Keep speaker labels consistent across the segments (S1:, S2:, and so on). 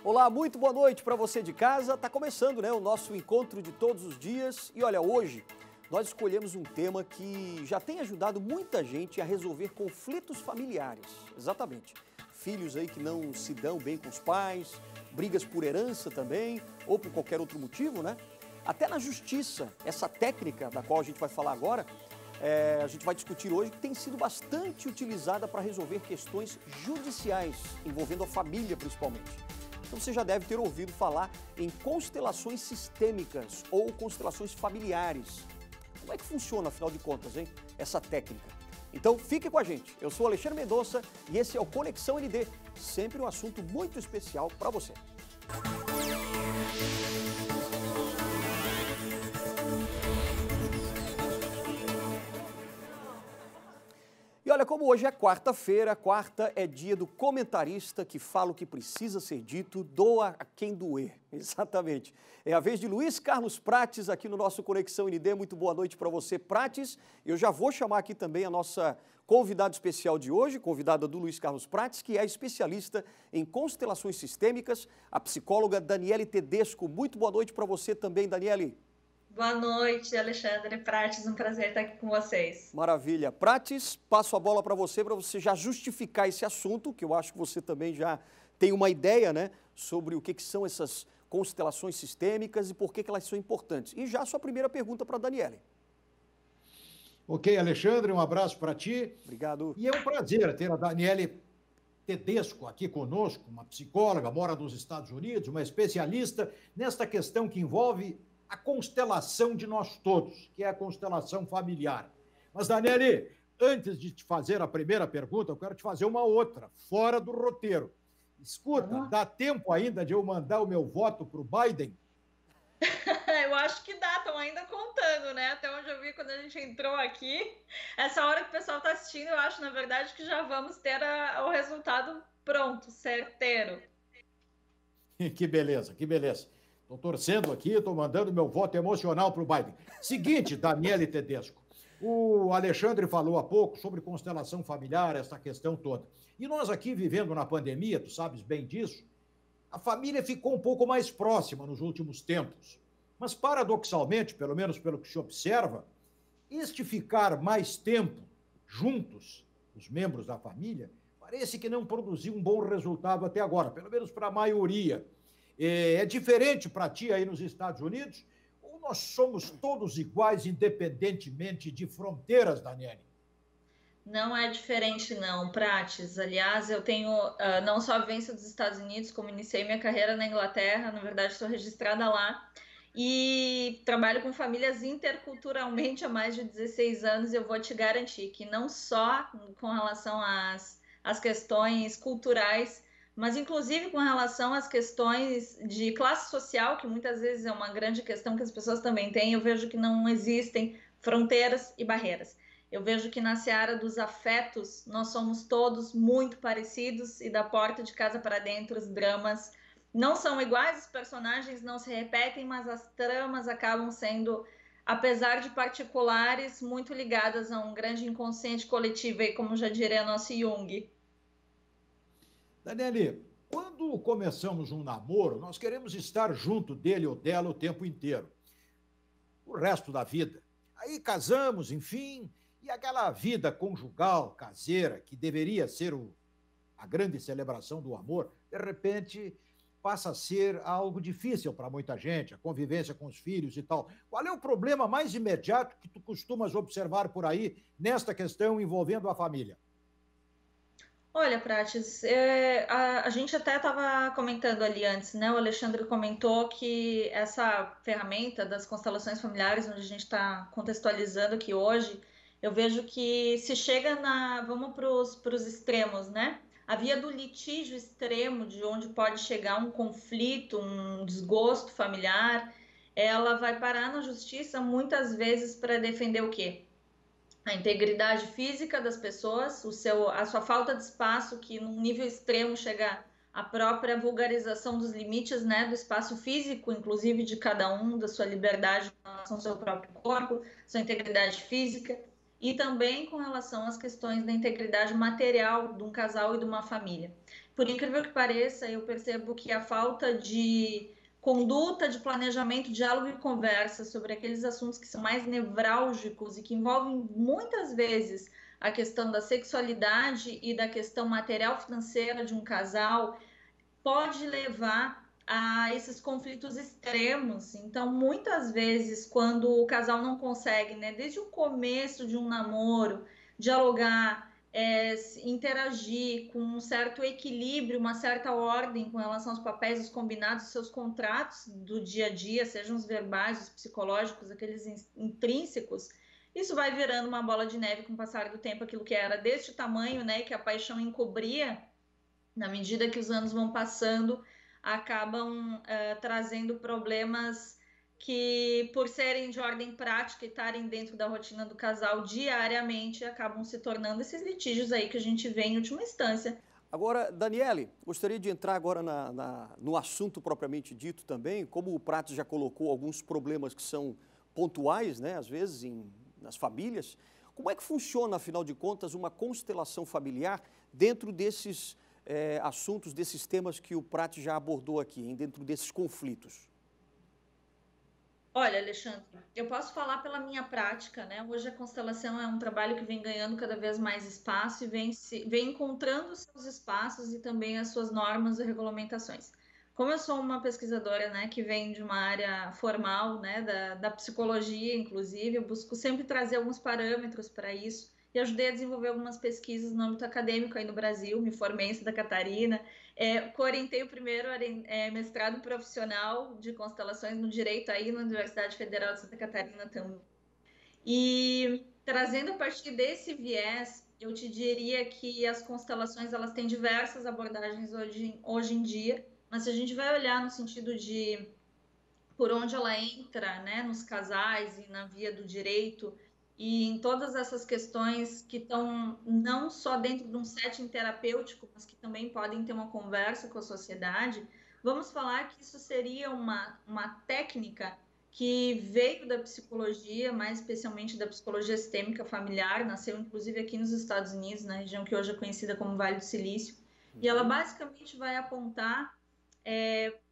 S1: Olá, muito boa noite para você de casa. Está começando, o nosso encontro de todos os dias. E olha, hoje nós escolhemos um tema que já tem ajudado muita gente a resolver conflitos familiares. Exatamente. Filhos aí que não se dão bem com os pais, brigas por herança também, ou por qualquer outro motivo, Até na justiça, essa técnica da qual a gente vai falar agora, a gente vai discutir hoje, que tem sido bastante utilizada para resolver questões judiciais, envolvendo a família principalmente. Então você já deve ter ouvido falar em constelações sistêmicas ou constelações familiares. Como é que funciona, afinal de contas, essa técnica? Então fique com a gente. Eu sou Alexandre Mendonça e esse é o Conexão ND, sempre um assunto muito especial para você. E olha, como hoje é quarta-feira, quarta é dia do comentarista que fala o que precisa ser dito, doa a quem doer. Exatamente. É a vez de Luiz Carlos Prates aqui no nosso Conexão ND. Muito boa noite para você, Prates. Eu já vou chamar aqui também a nossa convidada especial de hoje, convidada do Luiz Carlos Prates, que é especialista em constelações sistêmicas, a psicóloga Daniele Tedesco. Muito boa noite para você também, Daniele.
S2: Boa noite, Alexandre Prates, um prazer estar aqui com vocês.
S1: Maravilha. Prates, passo a bola para você já justificar esse assunto, que eu acho que você também já tem uma ideia, sobre o que são essas constelações sistêmicas e por que elas são importantes. E já a sua primeira pergunta para a Daniele.
S3: Ok, Alexandre, um abraço para ti.
S1: Obrigado.
S3: E é um prazer ter a Daniele Tedesco aqui conosco, uma psicóloga, mora nos Estados Unidos, uma especialista nesta questão que envolve a constelação de nós todos, que é a constelação familiar. Mas, Daniele, antes de te fazer a primeira pergunta, eu quero te fazer uma outra, fora do roteiro. Escuta, dá tempo ainda de eu mandar o meu voto para o Biden?
S2: Eu acho que dá, estão ainda contando, Até onde eu vi quando a gente entrou aqui. Essa hora que o pessoal está assistindo, eu acho, na verdade, que já vamos ter o resultado pronto, certeiro.
S3: Que beleza, que beleza. Estou torcendo aqui, estou mandando meu voto emocional para o Biden. Seguinte, Daniele Tedesco, o Alexandre falou há pouco sobre constelação familiar, essa questão toda. E nós aqui vivendo na pandemia, tu sabes bem disso, a família ficou um pouco mais próxima nos últimos tempos. Mas, paradoxalmente, pelo menos pelo que se observa, este ficar mais tempo juntos, os membros da família, parece que não produziu um bom resultado até agora, pelo menos para a maioria. É diferente para ti aí nos Estados Unidos? Ou nós somos todos iguais, independentemente de fronteiras, Daniele?
S2: Não é diferente, não, Prates. Aliás, eu tenho não só a vivência dos Estados Unidos, como iniciei minha carreira na Inglaterra, na verdade, estou registrada lá, e trabalho com famílias interculturalmente há mais de 16 anos, e eu vou te garantir que não só com relação às questões culturais, mas inclusive com relação às questões de classe social, que muitas vezes é uma grande questão que as pessoas também têm, eu vejo que não existem fronteiras e barreiras. Eu vejo que na seara dos afetos, nós somos todos muito parecidos e da porta de casa para dentro os dramas não são iguais, os personagens não se repetem, mas as tramas acabam sendo, apesar de particulares, muito ligadas a um grande inconsciente coletivo, aí, como já diria nosso Jung.
S3: Daniele, quando começamos um namoro, nós queremos estar junto dele ou dela o tempo inteiro, o resto da vida. Aí casamos, enfim, e aquela vida conjugal, caseira, que deveria ser a grande celebração do amor, de repente passa a ser algo difícil para muita gente, a convivência com os filhos e tal. Qual é o problema mais imediato que tu costumas observar por aí nesta questão envolvendo a família?
S2: Olha, Prates, a gente até estava comentando ali antes, O Alexandre comentou que essa ferramenta das constelações familiares, onde a gente está contextualizando aqui hoje, eu vejo que se chega vamos para os extremos, A via do litígio extremo, de onde pode chegar um conflito, um desgosto familiar, ela vai parar na justiça muitas vezes para defender o quê? A integridade física das pessoas, a sua falta de espaço, que num nível extremo chega à própria vulgarização dos limites, do espaço físico, inclusive de cada um, da sua liberdade com relação ao seu próprio corpo, sua integridade física, e também com relação às questões da integridade material de um casal e de uma família. Por incrível que pareça, eu percebo que a falta de conduta, de planejamento, diálogo e conversa sobre aqueles assuntos que são mais nevrálgicos e que envolvem muitas vezes a questão da sexualidade e da questão material financeira de um casal, pode levar a esses conflitos extremos. Então, muitas vezes, quando o casal não consegue, né, desde o começo de um namoro, dialogar, interagir com um certo equilíbrio, uma certa ordem com relação aos papéis, os combinados, os seus contratos do dia a dia, sejam os verbais, os psicológicos, aqueles intrínsecos, isso vai virando uma bola de neve com o passar do tempo, aquilo que era deste tamanho, né, que a paixão encobria, na medida que os anos vão passando, acabam trazendo problemas que, por serem de ordem prática e estarem dentro da rotina do casal diariamente, acabam se tornando esses litígios aí que a gente vê em última instância.
S1: Agora, Daniele, gostaria de entrar agora no assunto propriamente dito também, como o Prates já colocou alguns problemas que são pontuais, né, às vezes, nas famílias. Como é que funciona, afinal de contas, uma constelação familiar dentro desses assuntos, desses temas que o Prates já abordou aqui, dentro desses conflitos?
S2: Olha, Alexandre, eu posso falar pela minha prática, né? Hoje a constelação é um trabalho que vem ganhando cada vez mais espaço e vem encontrando os seus espaços e também as suas normas e regulamentações. Como eu sou uma pesquisadora, né, que vem de uma área formal, né, da psicologia, inclusive, eu busco sempre trazer alguns parâmetros para isso e ajudei a desenvolver algumas pesquisas no âmbito acadêmico aí no Brasil, me formei em Santa Catarina, orientei o primeiro mestrado profissional de constelações no direito aí na Universidade Federal de Santa Catarina também. E trazendo a partir desse viés, eu te diria que as constelações elas têm diversas abordagens hoje em dia, mas se a gente vai olhar no sentido de por onde ela entra, né, nos casais e na via do direito, e em todas essas questões que estão não só dentro de um setting terapêutico, mas que também podem ter uma conversa com a sociedade, vamos falar que isso seria uma técnica que veio da psicologia, mais especialmente da psicologia sistêmica familiar, nasceu inclusive aqui nos Estados Unidos, na região que hoje é conhecida como Vale do Silício, e ela basicamente vai apontar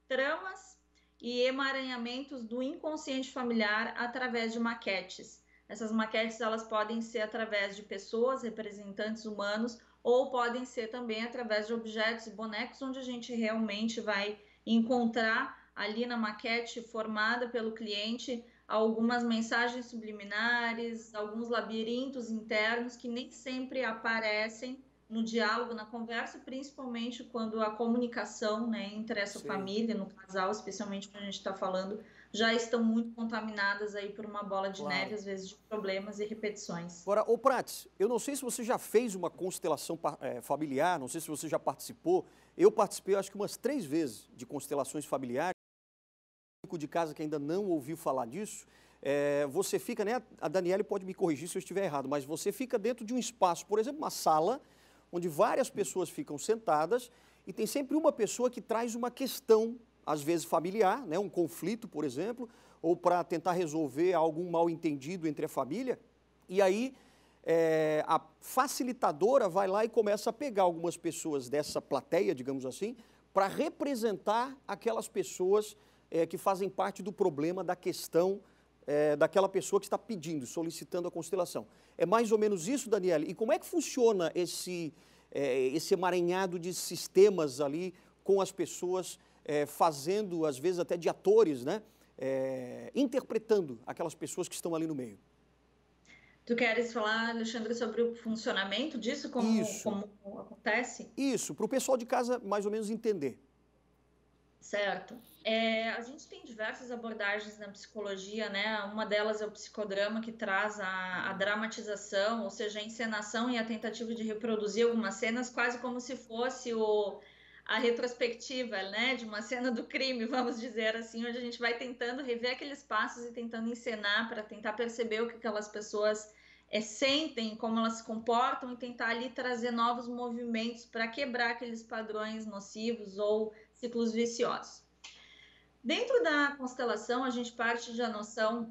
S2: tramas e emaranhamentos do inconsciente familiar através de maquetes. Essas maquetes elas podem ser através de pessoas, representantes humanos, ou podem ser também através de objetos e bonecos, onde a gente realmente vai encontrar ali na maquete formada pelo cliente algumas mensagens subliminares, alguns labirintos internos que nem sempre aparecem no diálogo, na conversa, principalmente quando a comunicação, né, entre essa família, no casal, especialmente quando a gente está falando, já estão muito contaminadas aí por uma bola de neve, às vezes de problemas e repetições.
S1: Agora, ô Prates, eu não sei se você já fez uma constelação familiar, não sei se você já participou. Eu participei, acho que umas 3 vezes de constelações familiares. O público de casa que ainda não ouviu falar disso, você fica, né? A Daniele pode me corrigir se eu estiver errado, mas você fica dentro de um espaço, por exemplo, uma sala, onde várias pessoas ficam sentadas e tem sempre uma pessoa que traz uma questão, às vezes familiar, né, um conflito, por exemplo, ou para tentar resolver algum mal-entendido entre a família. E aí a facilitadora vai lá e começa a pegar algumas pessoas dessa plateia, digamos assim, para representar aquelas pessoas que fazem parte do problema, da questão daquela pessoa que está pedindo, solicitando a constelação. É mais ou menos isso, Daniele? E como é que funciona esse emaranhado de sistemas ali com as pessoas fazendo, às vezes até de atores, né? Interpretando aquelas pessoas que estão ali no meio?
S2: Tu queres falar, Alexandre, sobre o funcionamento disso, como acontece?
S1: Isso, para o pessoal de casa mais ou menos entender.
S2: Certo. A gente tem diversas abordagens na psicologia, né? Uma delas é o psicodrama, que traz a dramatização, ou seja, a encenação e a tentativa de reproduzir algumas cenas, quase como se fosse a retrospectiva, né? De uma cena do crime, vamos dizer assim, onde a gente vai tentando rever aqueles passos e tentando encenar para tentar perceber o que aquelas pessoas sentem, como elas se comportam e tentar ali trazer novos movimentos para quebrar aqueles padrões nocivos ou ciclos viciosos. Dentro da constelação, a gente parte da noção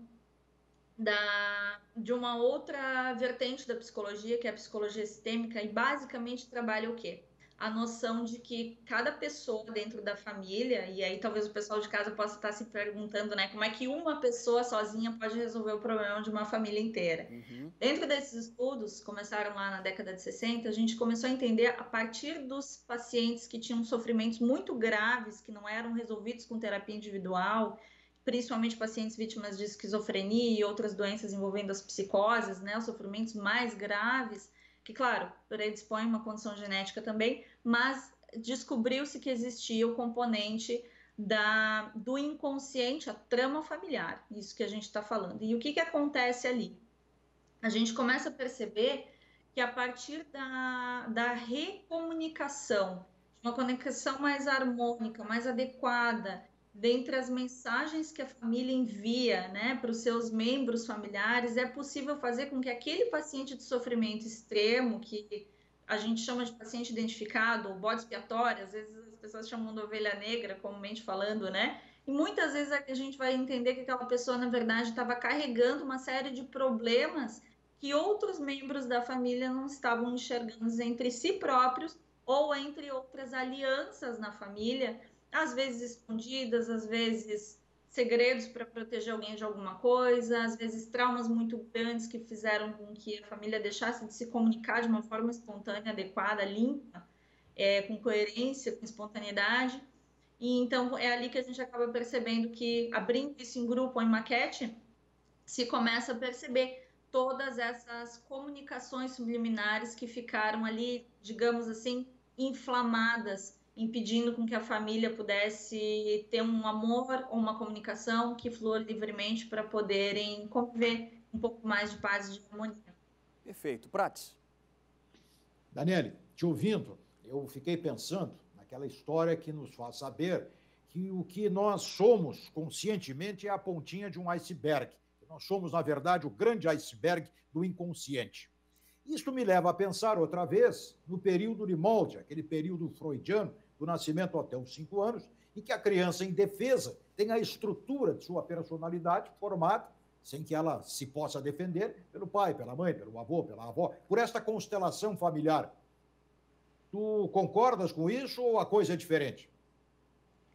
S2: de uma outra vertente da psicologia, que é a psicologia sistêmica, e basicamente trabalha o quê? a noção de que cada pessoa dentro da família, e aí talvez o pessoal de casa possa estar se perguntando, né, como é que uma pessoa sozinha pode resolver o problema de uma família inteira. Dentro desses estudos, começaram lá na década de 60, a gente começou a entender a partir dos pacientes que tinham sofrimentos muito graves, que não eram resolvidos com terapia individual, principalmente pacientes vítimas de esquizofrenia e outras doenças envolvendo as psicoses, né, os sofrimentos mais graves, que, claro, predispõe uma condição genética também, mas descobriu-se que existia o componente do inconsciente, a trama familiar, isso que a gente está falando. E o que acontece ali? A gente começa a perceber que a partir da recomunicação, uma conexão mais harmônica, mais adequada, dentre as mensagens que a família envia, né, para os seus membros familiares, é possível fazer com que aquele paciente de sofrimento extremo, que a gente chama de paciente identificado, ou bode expiatório, às vezes as pessoas chamam de ovelha negra, comumente falando, né? E muitas vezes a gente vai entender que aquela pessoa, na verdade, estava carregando uma série de problemas que outros membros da família não estavam enxergando entre si próprios ou entre outras alianças na família, às vezes escondidas, às vezes segredos para proteger alguém de alguma coisa, às vezes traumas muito grandes que fizeram com que a família deixasse de se comunicar de uma forma espontânea, adequada, limpa, com coerência, com espontaneidade. E então é ali que a gente acaba percebendo que, abrindo isso em grupo ou em maquete, se começa a perceber todas essas comunicações subliminares que ficaram ali, digamos assim, inflamadas, impedindo com que a família pudesse ter um amor ou uma comunicação que flua livremente para poderem conviver um pouco mais de paz e de harmonia.
S1: Perfeito. Prates.
S3: Daniele, te ouvindo, eu fiquei pensando naquela história que nos faz saber que o que nós somos conscientemente é a pontinha de um iceberg. Nós somos, na verdade, o grande iceberg do inconsciente. Isso me leva a pensar outra vez no período de molde, aquele período freudiano, do nascimento até os 5 anos, em que a criança indefesa tem a estrutura de sua personalidade formada, sem que ela se possa defender, pelo pai, pela mãe, pelo avô, pela avó, por esta constelação familiar. Tu concordas com isso ou a coisa é diferente?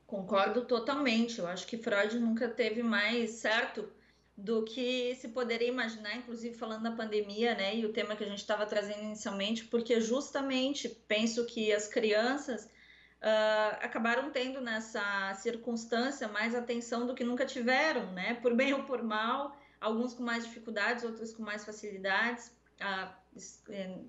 S2: Concordo totalmente. Eu acho que Freud nunca teve mais certo do que se poderia imaginar, inclusive falando da pandemia, né, e o tema que a gente estava trazendo inicialmente, porque justamente penso que as crianças acabaram tendo nessa circunstância mais atenção do que nunca tiveram, né, por bem ou por mal, alguns com mais dificuldades, outros com mais facilidades,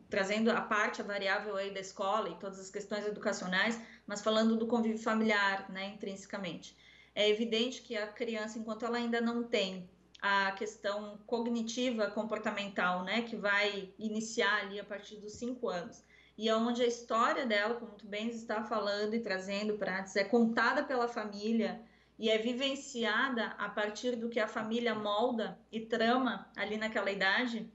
S2: trazendo a parte, a variável aí da escola e todas as questões educacionais, mas falando do convívio familiar, né, intrinsecamente. É evidente que a criança, enquanto ela ainda não tem a questão cognitiva comportamental, né, que vai iniciar ali a partir dos 5 anos, e onde a história dela, como tu bem está falando e trazendo, Prates, é contada pela família e é vivenciada a partir do que a família molda e trama ali naquela idade,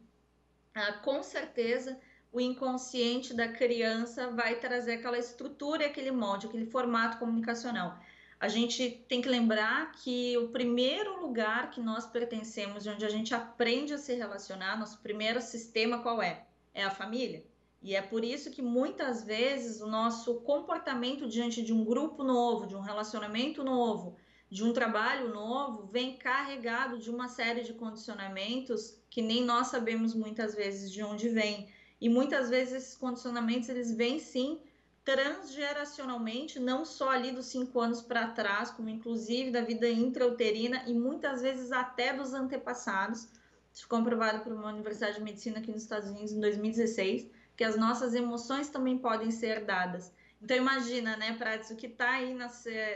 S2: com certeza o inconsciente da criança vai trazer aquela estrutura, aquele molde, aquele formato comunicacional. A gente tem que lembrar que o primeiro lugar que nós pertencemos, onde a gente aprende a se relacionar, nosso primeiro sistema qual é? É a família. E é por isso que muitas vezes o nosso comportamento diante de um grupo novo, de um relacionamento novo, de um trabalho novo, vem carregado de uma série de condicionamentos que nem nós sabemos muitas vezes de onde vem. E muitas vezes esses condicionamentos, eles vêm sim transgeracionalmente, não só ali dos 5 anos para trás, como inclusive da vida intrauterina e muitas vezes até dos antepassados. Isso foi comprovado por uma universidade de medicina aqui nos Estados Unidos em 2016, que as nossas emoções também podem ser herdadas. Então imagina, né, Prates, o que está aí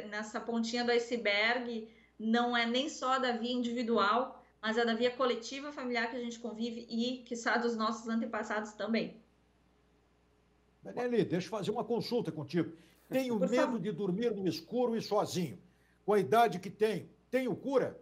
S2: nessa pontinha do iceberg não é nem só da via individual, mas é da via coletiva familiar que a gente convive e, quiçá, dos nossos antepassados também.
S3: Daniele, deixa eu fazer uma consulta contigo. Tenho medo de dormir no escuro e sozinho. Com a idade que tenho cura?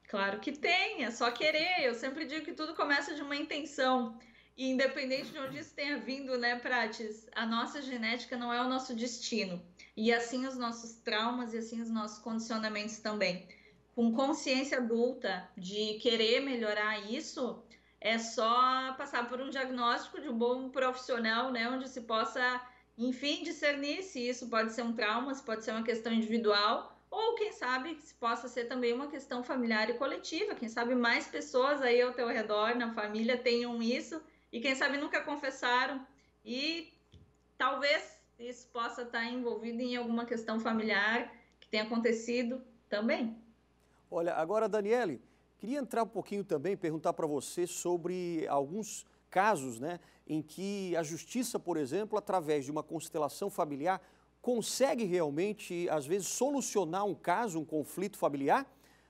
S2: Claro que tem, é só querer. Eu sempre digo que tudo começa de uma intenção. E independente de onde isso tenha vindo, né, Prates, a nossa genética não é o nosso destino. E assim os nossos traumas e assim os nossos condicionamentos também. Com consciência adulta de querer melhorar isso, é só passar por um diagnóstico de um bom profissional, né, onde se possa enfim, discernir se isso pode ser um trauma, se pode ser uma questão individual, ou quem sabe se possa ser também uma questão familiar e coletiva. Quem sabe mais pessoas aí ao teu redor, na família, tenham isso, e quem sabe nunca confessaram, e talvez isso possa estar envolvido em alguma questão familiar que tenha acontecido também.
S1: Olha, agora, Daniele, queria entrar um pouquinho também, perguntar para você sobre alguns casos, né, em que a justiça, por exemplo, através de uma constelação familiar, consegue realmente, às vezes, solucionar um caso, um conflito familiar?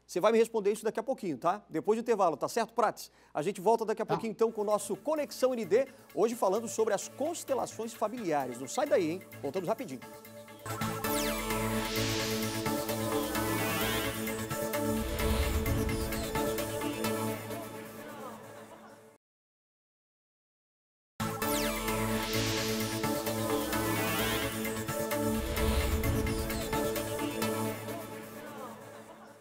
S1: Você vai me responder isso daqui a pouquinho, tá? Depois do intervalo, tá certo, Prates? A gente volta daqui a pouquinho, então, com o nosso Conexão ND, hoje falando sobre as constelações familiares. Não sai daí, hein? Voltamos rapidinho.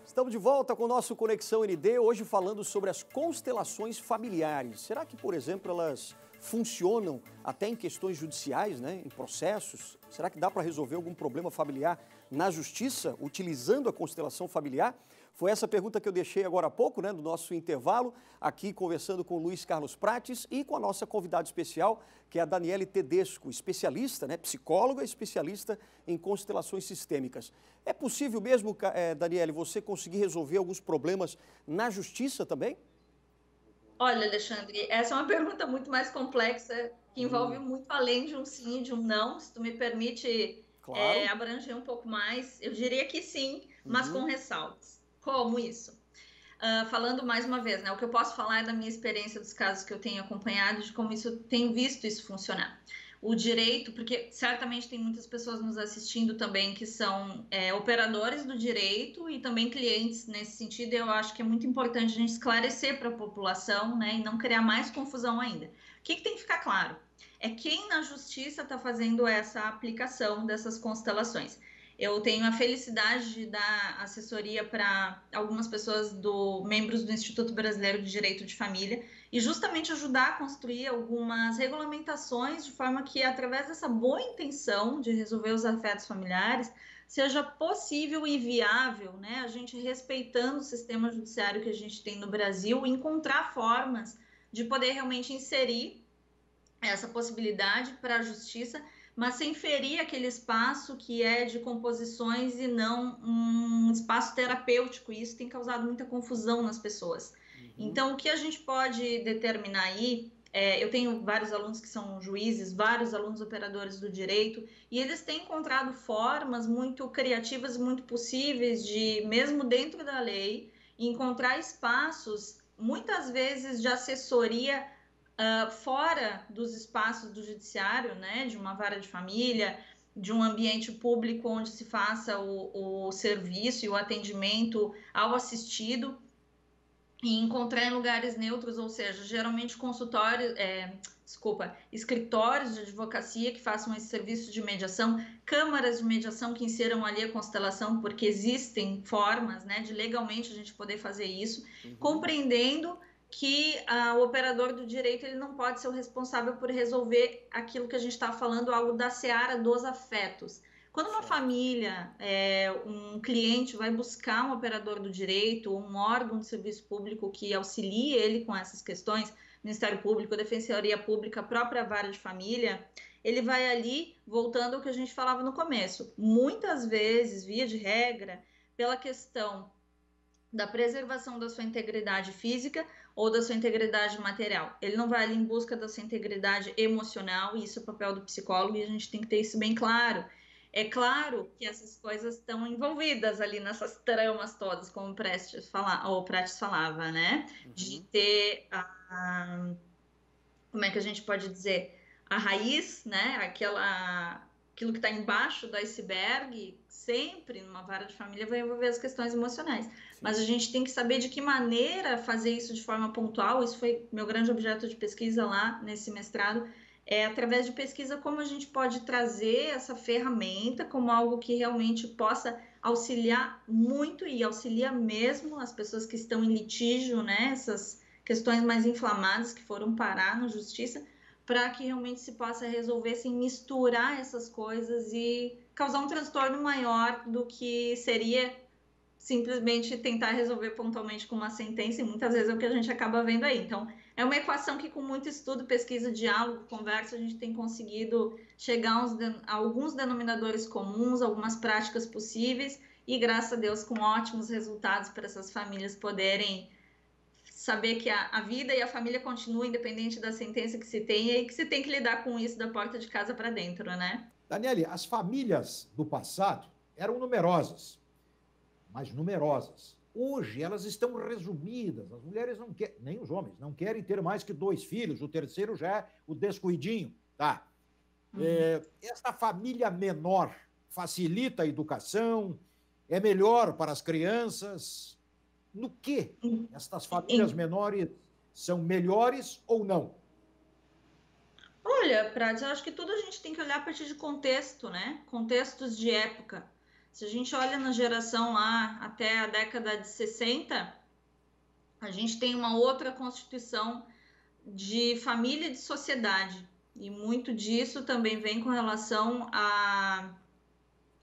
S1: Estamos de volta com o nosso Conexão ND, hoje falando sobre as constelações familiares. Será que, por exemplo, elas funcionam até em questões judiciais, né, em processos? Será que dá para resolver algum problema familiar na justiça, utilizando a constelação familiar? Foi essa pergunta que eu deixei agora há pouco, né, no nosso intervalo, aqui conversando com o Luiz Carlos Prates e com a nossa convidada especial, que é a Daniele Tedesco, especialista, né, psicóloga, especialista em constelações sistêmicas. É possível mesmo, Daniele, você conseguir resolver alguns problemas na justiça também?
S2: Olha, Alexandre, essa é uma pergunta muito mais complexa, que envolve muito além de um sim e de um não. Se tu me permite
S1: Claro.
S2: abranger um pouco mais, eu diria que sim, mas com ressalvas. Como isso? Falando mais uma vez, né? O que eu posso falar é da minha experiência dos casos que eu tenho acompanhado, de como isso tenho visto isso funcionar. O direito, porque certamente tem muitas pessoas nos assistindo também que são operadores do direito e também clientes nesse sentido. Eu acho que é muito importante a gente esclarecer para a população, né, e não criar mais confusão ainda. O que tem que ficar claro? É quem na justiça está fazendo essa aplicação dessas constelações. Eu tenho a felicidade de dar assessoria para algumas pessoas, membros do Instituto Brasileiro de Direito de Família, e justamente ajudar a construir algumas regulamentações de forma que, através dessa boa intenção de resolver os afetos familiares, seja possível e viável, né, a gente respeitando o sistema judiciário que a gente tem no Brasil, encontrar formas de poder realmente inserir essa possibilidade para a justiça, mas sem ferir aquele espaço que é de composições e não um espaço terapêutico, e isso tem causado muita confusão nas pessoas. Então, o que a gente pode determinar aí, eu tenho vários alunos que são juízes, vários alunos operadores do direito, e eles têm encontrado formas muito criativas e muito possíveis de, mesmo dentro da lei, encontrar espaços, muitas vezes de assessoria fora dos espaços do judiciário, né, de uma vara de família, de um ambiente público onde se faça o serviço e o atendimento ao assistido, e encontrar em lugares neutros, ou seja, geralmente escritórios de advocacia que façam esse serviço de mediação, câmaras de mediação que inseram ali a constelação, porque existem formas, né, de legalmente a gente poder fazer isso, compreendendo que o operador do direito ele não pode ser o responsável por resolver aquilo que a gente está falando, algo da seara dos afetos. Quando uma família, um cliente vai buscar um operador do direito, um órgão de serviço público que auxilie ele com essas questões, Ministério Público, Defensoria Pública, a própria vara de família, ele vai ali, voltando ao que a gente falava no começo, muitas vezes, via de regra, pela questão da preservação da sua integridade física ou da sua integridade material. Ele não vai ali em busca da sua integridade emocional, e isso é o papel do psicólogo, e a gente tem que ter isso bem claro. É claro que essas coisas estão envolvidas ali nessas tramas todas, como o Prates falava, né? De ter como é que a gente pode dizer? A raiz, né? Aquilo que está embaixo do iceberg, sempre numa vara de família vai envolver as questões emocionais. Sim. Mas a gente tem que saber de que maneira fazer isso de forma pontual. Isso foi meu grande objeto de pesquisa lá nesse mestrado. Através de pesquisa, como a gente pode trazer essa ferramenta como algo que realmente possa auxiliar muito, e auxilia mesmo as pessoas que estão em litígio, né? Essas questões mais inflamadas que foram parar na justiça, para que realmente se possa resolver sem misturar essas coisas e causar um transtorno maior do que seria simplesmente tentar resolver pontualmente com uma sentença, e muitas vezes é o que a gente acaba vendo aí. Então, é uma equação que com muito estudo, pesquisa, diálogo, conversa, a gente tem conseguido chegar a alguns denominadores comuns, algumas práticas possíveis, e graças a Deus com ótimos resultados para essas famílias poderem saber que a vida e a família continuam independente da sentença que se tenha e que se tem que lidar com isso da porta de casa para dentro, né?
S3: Daniele, as famílias do passado eram numerosas, mas numerosas. Hoje elas estão resumidas, as mulheres não querem, nem os homens, não querem ter mais que 2 filhos, o terceiro já é o descuidinho, tá? Esta família menor facilita a educação, é melhor para as crianças? No que estas famílias menores são melhores ou não?
S2: Olha, Prades, eu acho que tudo a gente tem que olhar a partir de contexto, né? Contextos de época. Se a gente olha na geração lá até a década de 60, a gente tem uma outra constituição de família e de sociedade. E muito disso também vem com relação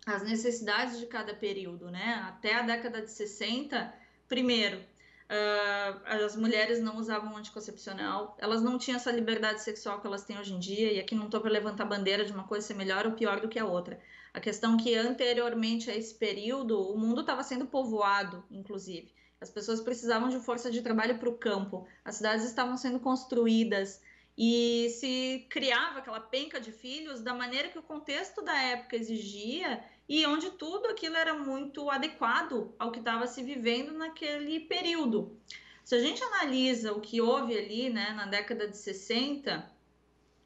S2: às necessidades de cada período, né? Até a década de 60, primeiro, as mulheres não usavam anticoncepcional, elas não tinham essa liberdade sexual que elas têm hoje em dia, e aqui não estou para levantar bandeira de uma coisa ser melhor ou pior do que a outra. A questão que anteriormente a esse período, o mundo estava sendo povoado, inclusive. As pessoas precisavam de força de trabalho para o campo, as cidades estavam sendo construídas e se criava aquela penca de filhos da maneira que o contexto da época exigia e onde tudo aquilo era muito adequado ao que estava se vivendo naquele período. Se a gente analisa o que houve ali, né, na década de 60,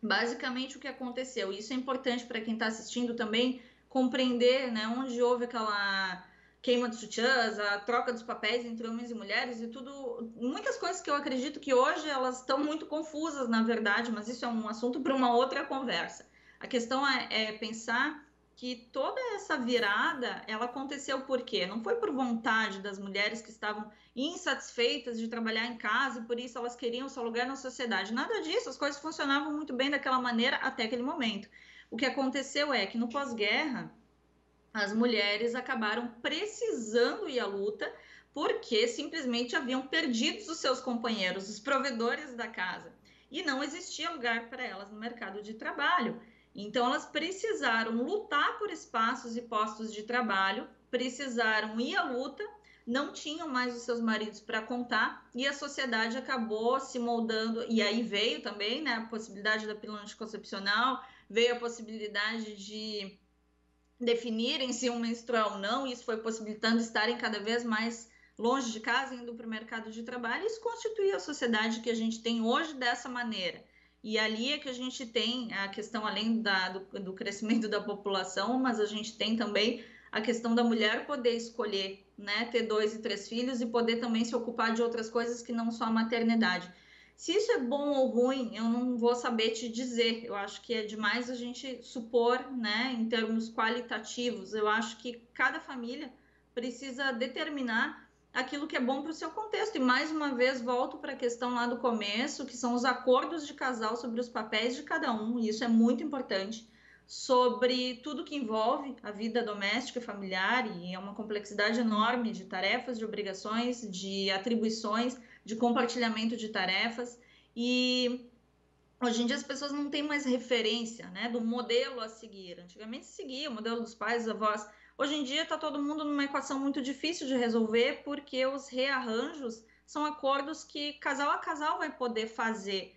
S2: basicamente o que aconteceu, isso é importante para quem está assistindo também compreender, né, onde houve aquela queima de sutiãs, a troca dos papéis entre homens e mulheres e tudo, muitas coisas que eu acredito que hoje elas estão muito confusas, na verdade, mas isso é um assunto para uma outra conversa. A questão é pensar que toda essa virada, ela aconteceu por quê? Não foi por vontade das mulheres que estavam insatisfeitas de trabalhar em casa e por isso elas queriam seu lugar na sociedade. Nada disso, as coisas funcionavam muito bem daquela maneira até aquele momento. O que aconteceu é que no pós-guerra, as mulheres acabaram precisando ir à luta porque simplesmente haviam perdido os seus companheiros, os provedores da casa, e não existia lugar para elas no mercado de trabalho. Então, elas precisaram lutar por espaços e postos de trabalho, precisaram ir à luta, não tinham mais os seus maridos para contar, e a sociedade acabou se moldando, e aí veio também, né, a possibilidade da pílula anticoncepcional, veio a possibilidade de definirem se um menstrual ou não, isso foi possibilitando estarem cada vez mais longe de casa, indo para o mercado de trabalho, e isso constitui a sociedade que a gente tem hoje dessa maneira. E ali é que a gente tem a questão, além do crescimento da população, mas a gente tem também a questão da mulher poder escolher, né, ter 2 e 3 filhos e poder também se ocupar de outras coisas que não só a maternidade. Se isso é bom ou ruim, eu não vou saber te dizer. Eu acho que é demais a gente supor, né, em termos qualitativos. Eu acho que cada família precisa determinar aquilo que é bom para o seu contexto. E, mais uma vez, volto para a questão lá do começo, que são os acordos de casal sobre os papéis de cada um, e isso é muito importante, sobre tudo que envolve a vida doméstica e familiar, e é uma complexidade enorme de tarefas, de obrigações, de atribuições, de compartilhamento de tarefas, e hoje em dia as pessoas não têm mais referência, né, do modelo a seguir. Antigamente se seguia o modelo dos pais, dos avós. Hoje em dia está todo mundo numa equação muito difícil de resolver, porque os rearranjos são acordos que casal a casal vai poder fazer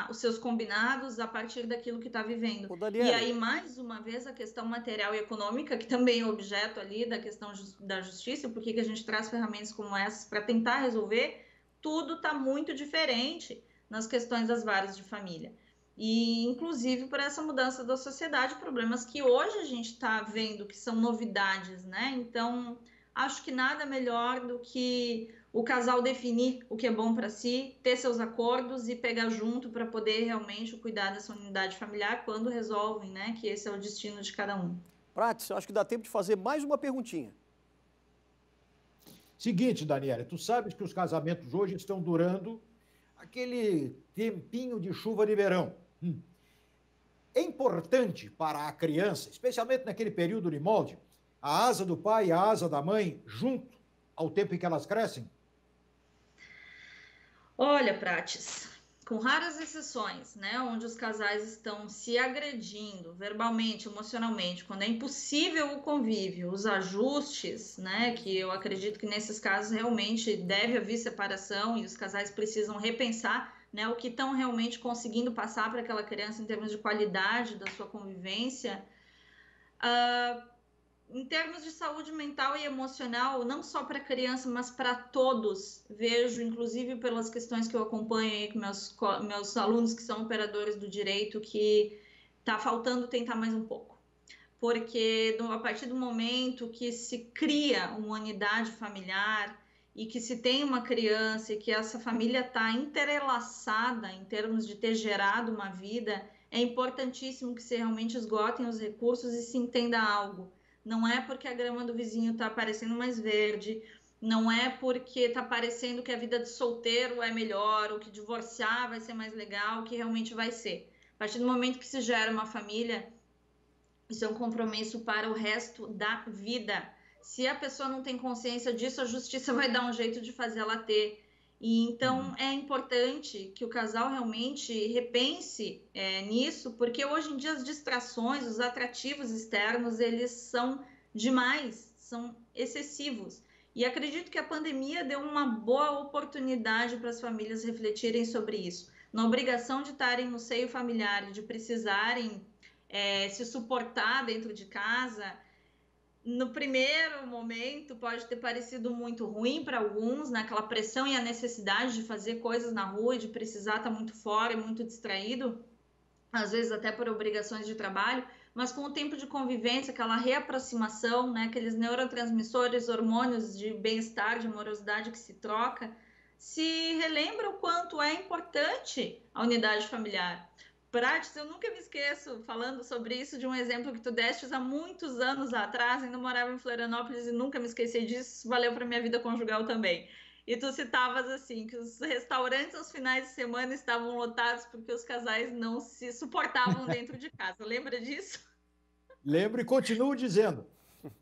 S2: os seus combinados a partir daquilo que está vivendo. E aí, mais uma vez, a questão material e econômica, que também é objeto ali da questão da justiça, por que a gente traz ferramentas como essas para tentar resolver, tudo está muito diferente nas questões das varas de família. E, inclusive, por essa mudança da sociedade, problemas que hoje a gente está vendo que são novidades, né? Então, acho que nada melhor do que o casal definir o que é bom para si, ter seus acordos e pegar junto para poder realmente cuidar dessa unidade familiar quando resolvem, né? Que esse é o destino de cada um.
S1: Prates, acho que dá tempo de fazer mais uma perguntinha.
S3: Seguinte, Daniela, tu sabes que os casamentos hoje estão durando aquele tempinho de chuva de verão. É importante para a criança, especialmente naquele período de molde, a asa do pai e a asa da mãe junto ao tempo em que elas crescem?
S2: Olha, Prates, com raras exceções, né, onde os casais estão se agredindo verbalmente, emocionalmente, quando é impossível o convívio, os ajustes, né, que eu acredito que nesses casos realmente deve haver separação e os casais precisam repensar, né, o que estão realmente conseguindo passar para aquela criança em termos de qualidade da sua convivência. Em termos de saúde mental e emocional, não só para a criança, mas para todos, vejo, inclusive pelas questões que eu acompanho aí com meus alunos que são operadores do direito, que está faltando tentar mais um pouco. Porque a partir do momento que se cria uma unidade familiar e que se tem uma criança e que essa família está entrelaçada em termos de ter gerado uma vida, é importantíssimo que se realmente esgotem os recursos e se entenda algo. Não é porque a grama do vizinho está parecendo mais verde, não é porque está parecendo que a vida de solteiro é melhor, ou que divorciar vai ser mais legal, que realmente vai ser. A partir do momento que se gera uma família, isso é um compromisso para o resto da vida. Se a pessoa não tem consciência disso, a justiça vai dar um jeito de fazer ela ter. E então é importante que o casal realmente repense nisso, porque hoje em dia as distrações, os atrativos externos, eles são demais, são excessivos. E acredito que a pandemia deu uma boa oportunidade para as famílias refletirem sobre isso. Na obrigação de estarem no seio familiar e de precisarem se suportar dentro de casa, no primeiro momento pode ter parecido muito ruim para alguns, naquela pressão e a necessidade de fazer coisas na rua e de precisar estar muito fora e muito distraído, às vezes até por obrigações de trabalho, mas com o tempo de convivência, aquela reaproximação, né, aqueles neurotransmissores, hormônios de bem-estar, de amorosidade que se troca, se relembra o quanto é importante a unidade familiar. Prates, eu nunca me esqueço, falando sobre isso, de um exemplo que tu destes há muitos anos atrás, ainda morava em Florianópolis e nunca me esqueci disso, valeu para minha vida conjugal também. E tu citavas assim, que os restaurantes aos finais de semana estavam lotados porque os casais não se suportavam dentro de casa. Lembra disso?
S3: Lembro e continuo dizendo.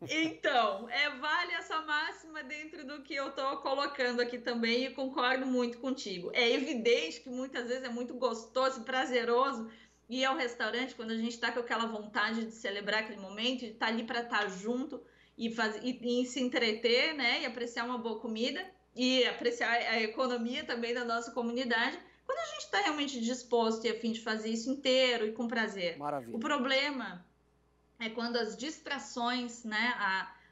S2: Então, vale essa máxima dentro do que eu estou colocando aqui também e concordo muito contigo. É evidente que muitas vezes é muito gostoso e prazeroso ir ao restaurante quando a gente está com aquela vontade de celebrar aquele momento, de estar ali para estar junto e se entreter, né? E apreciar uma boa comida e apreciar a economia também da nossa comunidade. Quando a gente está realmente disposto e a fim de fazer isso inteiro e com prazer.
S1: Maravilha.
S2: O problema é quando as distrações, né,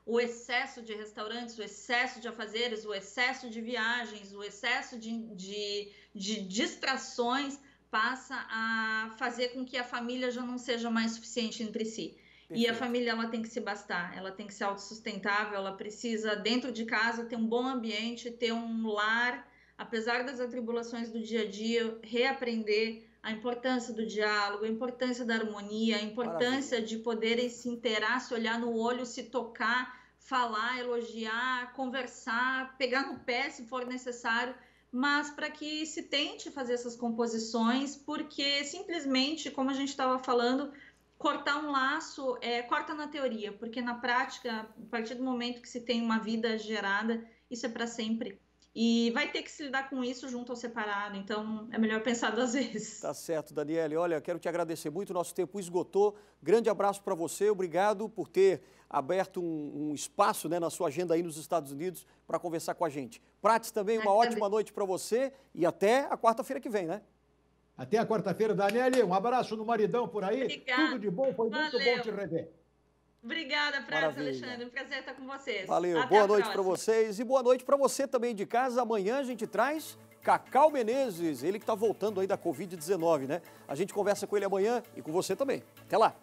S2: o excesso de restaurantes, o excesso de afazeres, o excesso de viagens, o excesso de distrações passa a fazer com que a família já não seja mais suficiente entre si. Perfeito. E a família ela tem que se bastar, ela tem que ser autossustentável, ela precisa, dentro de casa, ter um bom ambiente, ter um lar, apesar das atribulações do dia a dia, reaprender a importância do diálogo, a importância da harmonia, a importância de poderem se inteirar, se olhar no olho, se tocar, falar, elogiar, conversar, pegar no pé se for necessário, mas para que se tente fazer essas composições, porque simplesmente, como a gente estava falando, cortar um laço corta na teoria, porque na prática, a partir do momento que se tem uma vida gerada, isso é para sempre. E vai ter que se lidar com isso junto ao separado, então é melhor pensar 2 vezes.
S1: Tá certo, Daniele. Olha, quero te agradecer muito, nosso tempo esgotou. Grande abraço para você, obrigado por ter aberto um espaço, né, na sua agenda aí nos Estados Unidos para conversar com a gente. Prates, também uma ótima noite para você e até a quarta-feira que vem, né?
S3: Até a quarta-feira, Daniele. Um abraço no maridão por aí.
S2: Obrigada.
S3: Tudo de bom, foi muito bom te rever.
S2: Obrigada, Prates, Alexandre. Um prazer estar com vocês.
S1: Valeu. Até boa noite para vocês e boa noite para você também de casa. Amanhã a gente traz Cacau Menezes, ele que está voltando aí da Covid-19, né? A gente conversa com ele amanhã e com você também. Até lá.